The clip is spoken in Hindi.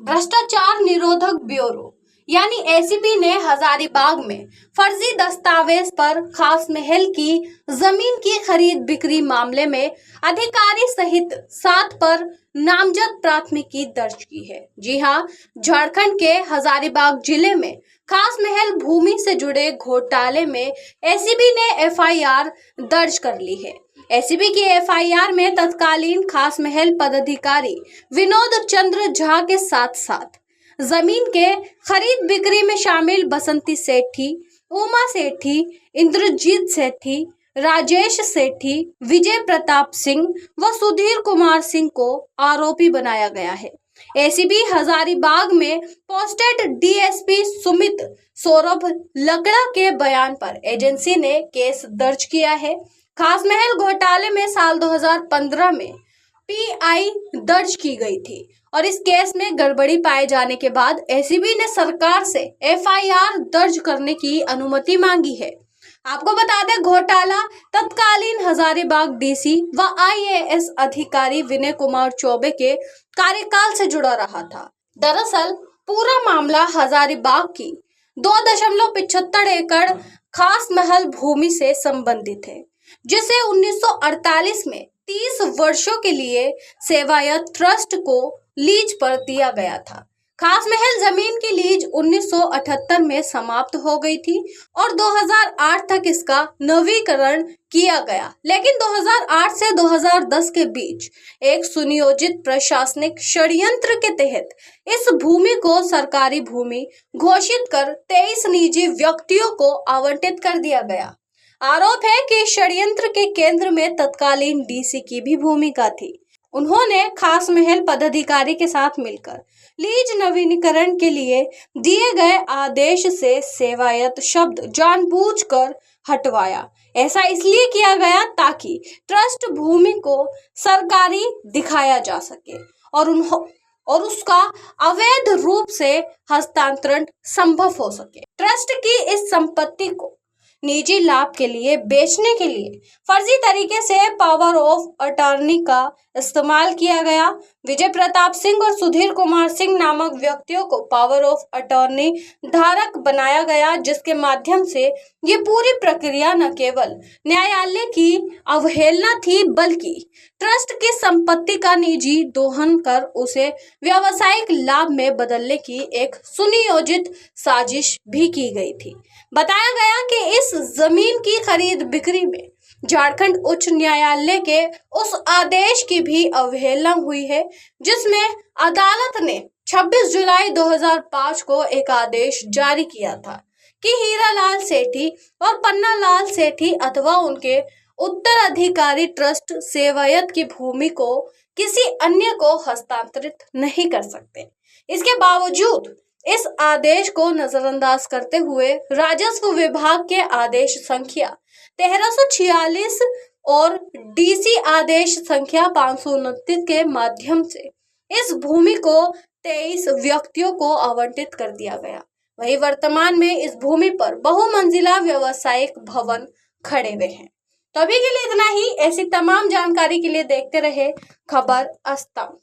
भ्रष्टाचार निरोधक ब्यूरो यानी एसीबी ने हजारीबाग में फर्जी दस्तावेज पर खास महल की जमीन की खरीद बिक्री मामले में अधिकारी सहित 7 पर नामजद प्राथमिकी दर्ज की है। जी हां, झारखंड के हजारीबाग जिले में खास महल भूमि से जुड़े घोटाले में एसीबी ने एफआईआर दर्ज कर ली है। एसीबी की एफआईआर में तत्कालीन खास महल पदाधिकारी विनोद चंद्र झा के साथ साथ जमीन के खरीद बिक्री में शामिल बसंती सेठी, उमा सेठी, इंद्रजीत सेठी, राजेश सेठी, विजय प्रताप सिंह व सुधीर कुमार सिंह को आरोपी बनाया गया है। एसीबी हजारीबाग में पोस्टेड डीएसपी सुमित सौरभ लकड़ा के बयान पर एजेंसी ने केस दर्ज किया है। खास महल घोटाले में साल 2015 में पीआई दर्ज की गई थी और इस केस में गड़बड़ी पाए जाने के बाद एसीबी ने सरकार से एफआईआर दर्ज करने की अनुमति मांगी है। आपको बता दें, घोटाला तत्कालीन हजारीबाग डीसी व आईएएस अधिकारी विनय कुमार चौबे के कार्यकाल से जुड़ा रहा था। दरअसल पूरा मामला हजारीबाग की 2.75 एकड़ खास महल भूमि से संबंधित है, जिसे 1948 में 30 वर्षों के लिए सेवायत ट्रस्ट को लीज पर दिया गया था। खास महल जमीन की लीज 1978 में समाप्त हो गई थी और 2008 तक इसका नवीकरण किया गया, लेकिन 2008 से 2010 के बीच एक सुनियोजित प्रशासनिक षड्यंत्र के तहत इस भूमि को सरकारी भूमि घोषित कर 23 निजी व्यक्तियों को आवंटित कर दिया गया। आरोप है कि षड्यंत्र के केंद्र में तत्कालीन डीसी की भी भूमिका थी। उन्होंने खास महल पदाधिकारी के साथ मिलकर लीज नवीनीकरण के लिए दिए गए आदेश से सेवायत शब्द जानबूझकर हटवाया। ऐसा इसलिए किया गया ताकि ट्रस्ट भूमि को सरकारी दिखाया जा सके और उसका अवैध रूप से हस्तांतरण संभव हो सके। ट्रस्ट की इस संपत्ति को निजी लाभ के लिए बेचने के लिए फर्जी तरीके से पावर ऑफ अटॉर्नी का इस्तेमाल किया गया। विजय प्रताप सिंह और सुधीर कुमार सिंह नामक व्यक्तियों को पावर ऑफ अटॉर्नी धारक बनाया गया, जिसके माध्यम से ये पूरी प्रक्रिया न केवल न्यायालय की अवहेलना थी बल्कि ट्रस्ट की संपत्ति का निजी दोहन कर उसे व्यावसायिक लाभ में बदलने की एक सुनियोजित साजिश भी की गई थी। बताया गया कि इस जमीन की खरीद बिक्री में झारखंड उच्च न्यायालय के उस आदेश की भी अवहेलना हुई है, जिसमें अदालत ने 26 जुलाई 2005 को एक आदेश जारी किया था कि हीरालाल सेठी और पन्नालाल सेठी अथवा उनके उत्तराधिकारी ट्रस्ट सेवायत की भूमि को किसी अन्य को हस्तांतरित नहीं कर सकते। इसके बावजूद इस आदेश को नजरअंदाज करते हुए राजस्व विभाग के आदेश संख्या 1346 और डीसी आदेश संख्या 529 के माध्यम से इस भूमि को 23 व्यक्तियों को आवंटित कर दिया गया। वहीं वर्तमान में इस भूमि पर बहुमंजिला व्यवसायिक भवन खड़े हुए हैं। तो अभी के लिए इतना ही। ऐसी तमाम जानकारी के लिए देखते रहे खबर स्तंभ।